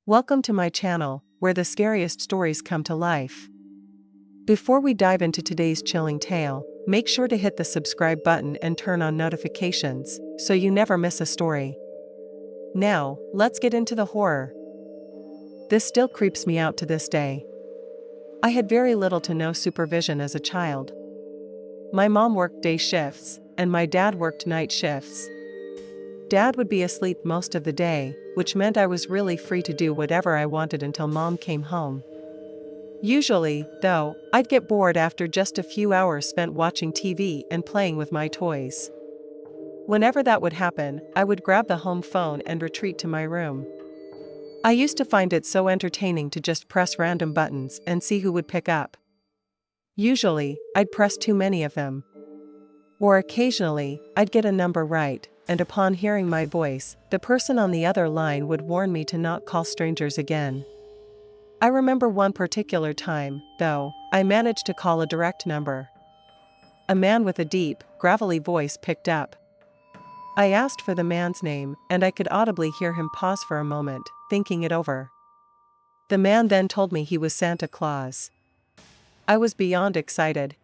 Welcome to my channel, where the scariest stories come to life. Before we dive into today's chilling tale, make sure to hit the subscribe button and turn on notifications, so you never miss a story. Now, let's get into the horror. This still creeps me out to this day. I had very little to no supervision as a child. My mom worked day shifts, and my dad worked night shifts. Dad would be asleep most of the day, which meant I was really free to do whatever I wanted until Mom came home. Usually, though, I'd get bored after just a few hours spent watching TV and playing with my toys. Whenever that would happen, I would grab the home phone and retreat to my room. I used to find it so entertaining to just press random buttons and see who would pick up. Usually, I'd press too many of them. Or occasionally, I'd get a number right, and upon hearing my voice, the person on the other line would warn me to not call strangers again. I remember one particular time, though, I managed to call a direct number. A man with a deep, gravelly voice picked up. I asked for the man's name, and I could audibly hear him pause for a moment, thinking it over. The man then told me he was Santa Claus. I was beyond excited.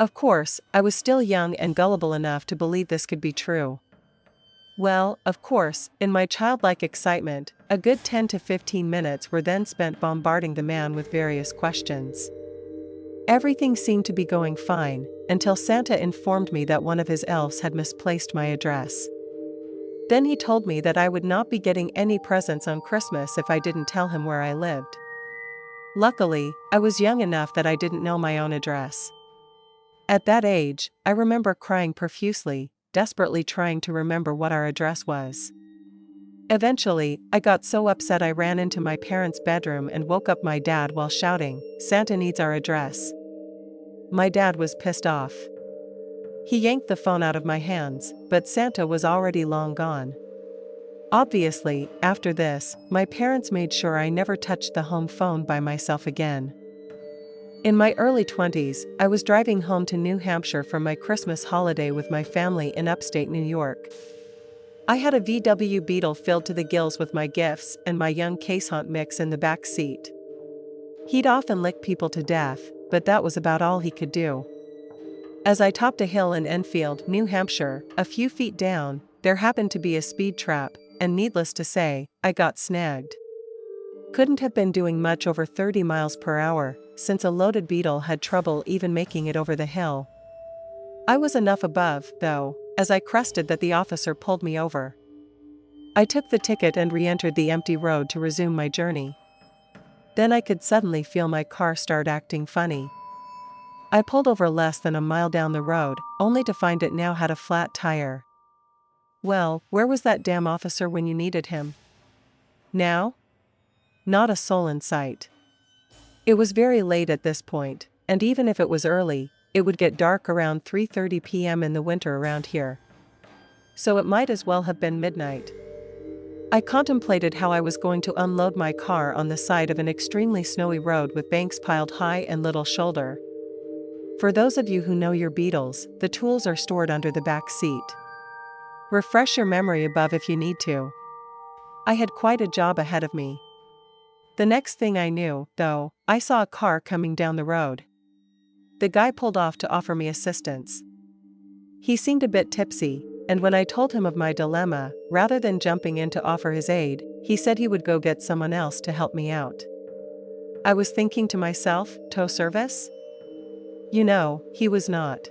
Of course, I was still young and gullible enough to believe this could be true. Well, of course, in my childlike excitement, a good 10 to 15 minutes were then spent bombarding the man with various questions. Everything seemed to be going fine, until Santa informed me that one of his elves had misplaced my address. Then he told me that I would not be getting any presents on Christmas if I didn't tell him where I lived. Luckily, I was young enough that I didn't know my own address. At that age, I remember crying profusely, desperately trying to remember what our address was. Eventually, I got so upset I ran into my parents' bedroom and woke up my dad while shouting, "Santa needs our address." My dad was pissed off. He yanked the phone out of my hands, but Santa was already long gone. Obviously, after this, my parents made sure I never touched the home phone by myself again. In my early 20s, I was driving home to New Hampshire for my Christmas holiday with my family in upstate New York. I had a VW Beetle filled to the gills with my gifts and my young Case-Hunt mix in the back seat. He'd often lick people to death, but that was about all he could do. As I topped a hill in Enfield, New Hampshire, a few feet down, there happened to be a speed trap, and needless to say, I got snagged. Couldn't have been doing much over 30 miles per hour, since a loaded Beetle had trouble even making it over the hill. I was enough above, though, as I crested that the officer pulled me over. I took the ticket and re-entered the empty road to resume my journey. Then I could suddenly feel my car start acting funny. I pulled over less than a mile down the road, only to find it now had a flat tire. Well, where was that damn officer when you needed him? Now? Not a soul in sight. It was very late at this point, and even if it was early, it would get dark around 3:30 p.m. in the winter around here. So it might as well have been midnight. I contemplated how I was going to unload my car on the side of an extremely snowy road with banks piled high and little shoulder. For those of you who know your Beetles, the tools are stored under the back seat. Refresh your memory above if you need to. I had quite a job ahead of me. The next thing I knew, though, I saw a car coming down the road. The guy pulled off to offer me assistance. He seemed a bit tipsy, and when I told him of my dilemma, rather than jumping in to offer his aid, he said he would go get someone else to help me out. I was thinking to myself, tow service? You know, he was not.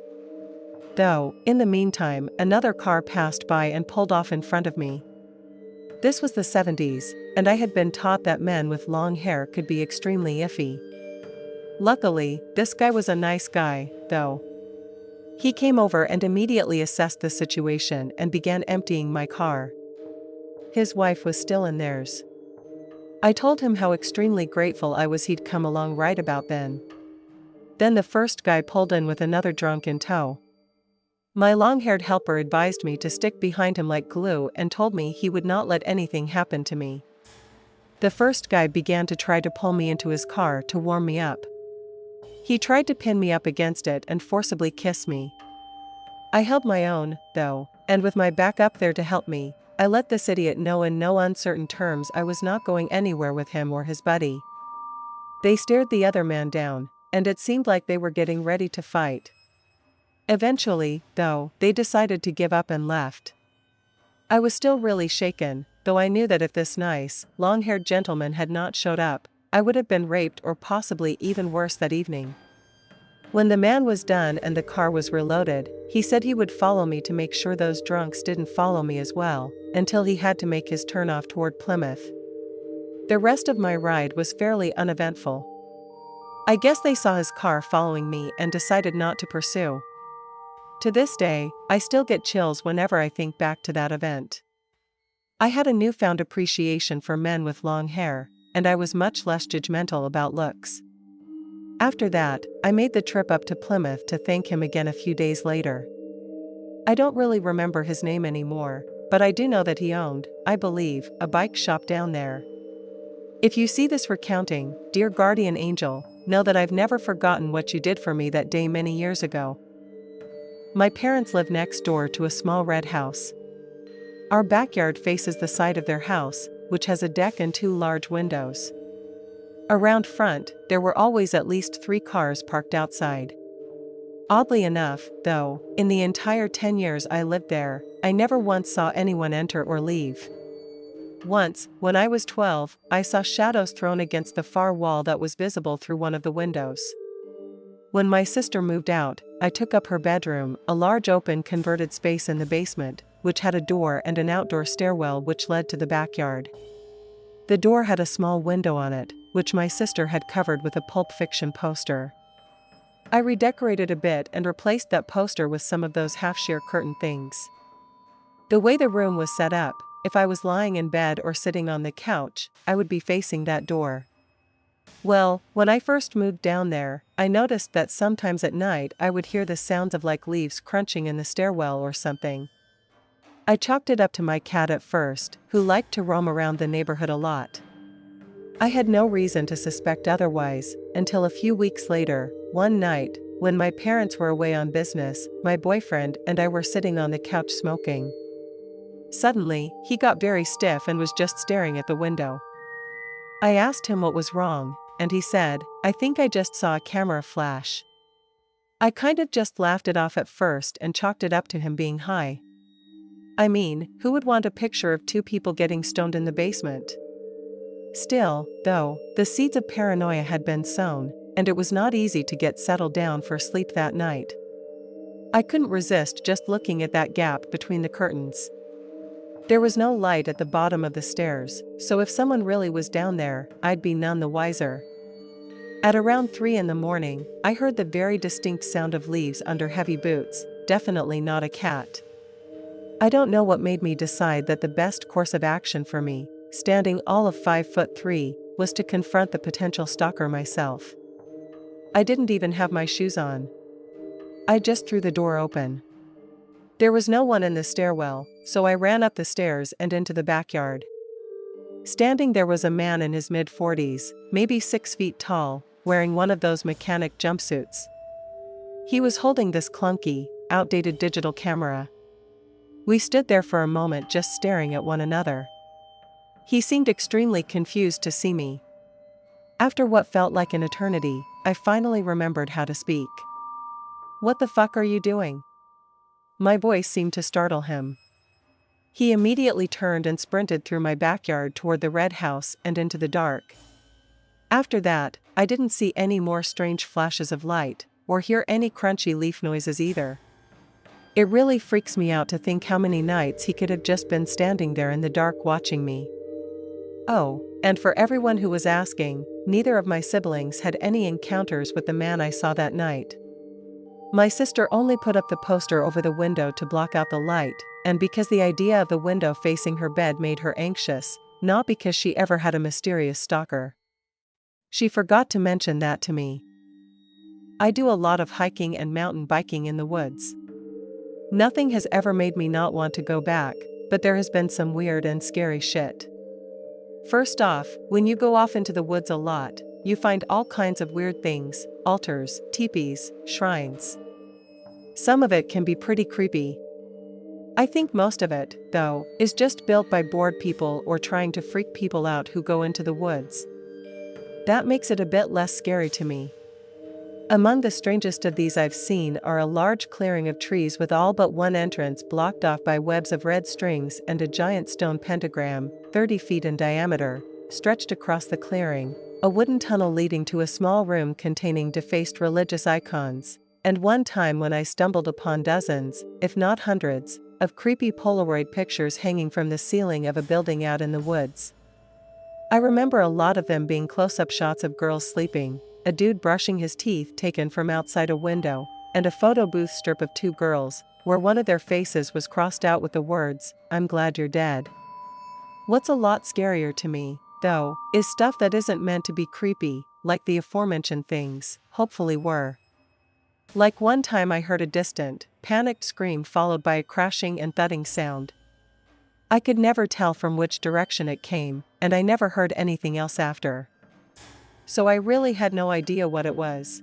Though, in the meantime, another car passed by and pulled off in front of me. This was the 70s, and I had been taught that men with long hair could be extremely iffy. Luckily, this guy was a nice guy, though. He came over and immediately assessed the situation and began emptying my car. His wife was still in theirs. I told him how extremely grateful I was he'd come along right about then. Then the first guy pulled in with another drunk in tow. My long-haired helper advised me to stick behind him like glue and told me he would not let anything happen to me. The first guy began to try to pull me into his car to warm me up. He tried to pin me up against it and forcibly kiss me. I held my own, though, and with my back up there to help me, I let this idiot know in no uncertain terms I was not going anywhere with him or his buddy. They stared the other man down, and it seemed like they were getting ready to fight. Eventually, though, they decided to give up and left. I was still really shaken, though I knew that if this nice, long-haired gentleman had not showed up, I would have been raped or possibly even worse that evening. When the man was done and the car was reloaded, he said he would follow me to make sure those drunks didn't follow me as well, until he had to make his turnoff toward Plymouth. The rest of my ride was fairly uneventful. I guess they saw his car following me and decided not to pursue. To this day, I still get chills whenever I think back to that event. I had a newfound appreciation for men with long hair, and I was much less judgmental about looks. After that, I made the trip up to Plymouth to thank him again a few days later. I don't really remember his name anymore, but I do know that he owned, I believe, a bike shop down there. If you see this recounting, dear guardian angel, know that I've never forgotten what you did for me that day many years ago. My parents live next door to a small red house. Our backyard faces the side of their house, which has a deck and 2 large windows. Around front, there were always at least 3 cars parked outside. Oddly enough, though, in the entire 10 years I lived there, I never once saw anyone enter or leave. Once, when I was 12, I saw shadows thrown against the far wall that was visible through one of the windows. When my sister moved out, I took up her bedroom, a large open converted space in the basement, which had a door and an outdoor stairwell which led to the backyard. The door had a small window on it, which my sister had covered with a Pulp Fiction poster. I redecorated a bit and replaced that poster with some of those half-sheer curtain things. The way the room was set up, if I was lying in bed or sitting on the couch, I would be facing that door. Well, when I first moved down there, I noticed that sometimes at night I would hear the sounds of like leaves crunching in the stairwell or something. I chalked it up to my cat at first, who liked to roam around the neighborhood a lot. I had no reason to suspect otherwise, until a few weeks later, one night, when my parents were away on business, my boyfriend and I were sitting on the couch smoking. Suddenly, he got very stiff and was just staring at the window. I asked him what was wrong, and he said, "I think I just saw a camera flash." I kind of just laughed it off at first and chalked it up to him being high. I mean, who would want a picture of 2 people getting stoned in the basement? Still, though, the seeds of paranoia had been sown, and it was not easy to get settled down for sleep that night. I couldn't resist just looking at that gap between the curtains. There was no light at the bottom of the stairs, so if someone really was down there, I'd be none the wiser. At around 3 in the morning, I heard the very distinct sound of leaves under heavy boots, definitely not a cat. I don't know what made me decide that the best course of action for me, standing all of 5'3", was to confront the potential stalker myself. I didn't even have my shoes on. I just threw the door open. There was no one in the stairwell, so I ran up the stairs and into the backyard. Standing there was a man in his mid-40s, maybe 6 feet tall, wearing one of those mechanic jumpsuits. He was holding this clunky, outdated digital camera. We stood there for a moment just staring at one another. He seemed extremely confused to see me. After what felt like an eternity, I finally remembered how to speak. "What the fuck are you doing?" My voice seemed to startle him. He immediately turned and sprinted through my backyard toward the red house and into the dark. After that, I didn't see any more strange flashes of light, or hear any crunchy leaf noises either. It really freaks me out to think how many nights he could have just been standing there in the dark watching me. Oh, and for everyone who was asking, neither of my siblings had any encounters with the man I saw that night. My sister only put up the poster over the window to block out the light, and because the idea of the window facing her bed made her anxious, not because she ever had a mysterious stalker. She forgot to mention that to me. I do a lot of hiking and mountain biking in the woods. Nothing has ever made me not want to go back, but there has been some weird and scary shit. First off, when you go off into the woods a lot, you find all kinds of weird things, altars, teepees, shrines. Some of it can be pretty creepy. I think most of it, though, is just built by bored people or trying to freak people out who go into the woods. That makes it a bit less scary to me. Among the strangest of these I've seen are a large clearing of trees with all but one entrance blocked off by webs of red strings and a giant stone pentagram, 30 feet in diameter, stretched across the clearing, a wooden tunnel leading to a small room containing defaced religious icons, and one time when I stumbled upon dozens, if not hundreds, of creepy Polaroid pictures hanging from the ceiling of a building out in the woods. I remember a lot of them being close-up shots of girls sleeping, a dude brushing his teeth taken from outside a window, and a photo booth strip of two girls, where one of their faces was crossed out with the words, "I'm glad you're dead." What's a lot scarier to me, though, is stuff that isn't meant to be creepy, like the aforementioned things, hopefully were. Like one time I heard a distant, panicked scream followed by a crashing and thudding sound. I could never tell from which direction it came, and I never heard anything else after. So I really had no idea what it was.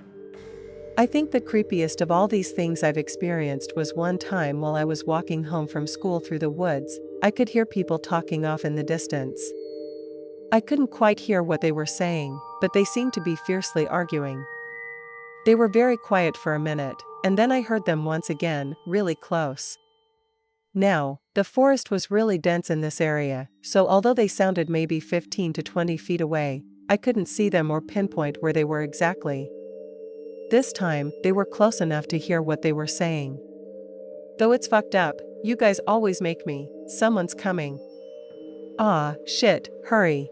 I think the creepiest of all these things I've experienced was one time while I was walking home from school through the woods, I could hear people talking off in the distance. I couldn't quite hear what they were saying, but they seemed to be fiercely arguing. They were very quiet for a minute, and then I heard them once again, really close. Now, the forest was really dense in this area, so although they sounded maybe 15 to 20 feet away, I couldn't see them or pinpoint where they were exactly. This time, they were close enough to hear what they were saying. "Though it's fucked up, you guys always make me, someone's coming. Ah, shit, hurry."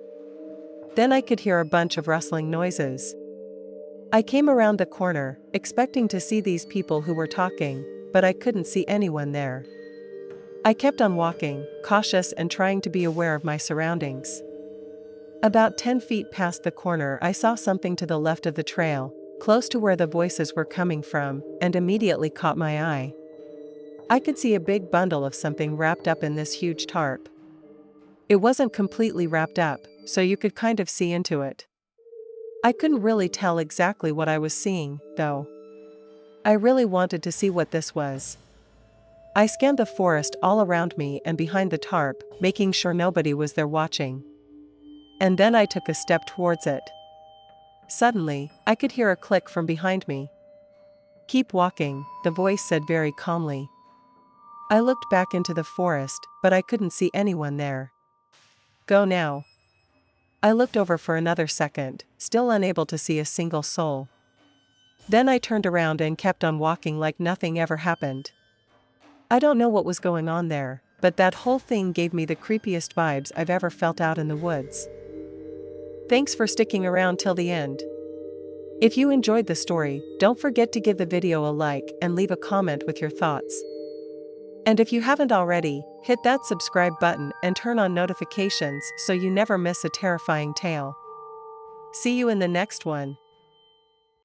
Then I could hear a bunch of rustling noises. I came around the corner, expecting to see these people who were talking, but I couldn't see anyone there. I kept on walking, cautious and trying to be aware of my surroundings. About 10 feet past the corner I saw something to the left of the trail, close to where the voices were coming from, and immediately caught my eye. I could see a big bundle of something wrapped up in this huge tarp. It wasn't completely wrapped up, so you could kind of see into it. I couldn't really tell exactly what I was seeing, though. I really wanted to see what this was. I scanned the forest all around me and behind the tarp, making sure nobody was there watching. And then I took a step towards it. Suddenly, I could hear a click from behind me. "Keep walking," the voice said very calmly. I looked back into the forest, but I couldn't see anyone there. "Go now." I looked over for another second, still unable to see a single soul. Then I turned around and kept on walking like nothing ever happened. I don't know what was going on there, but that whole thing gave me the creepiest vibes I've ever felt out in the woods. Thanks for sticking around till the end. If you enjoyed the story, don't forget to give the video a like and leave a comment with your thoughts. And if you haven't already, hit that subscribe button and turn on notifications so you never miss a terrifying tale. See you in the next one.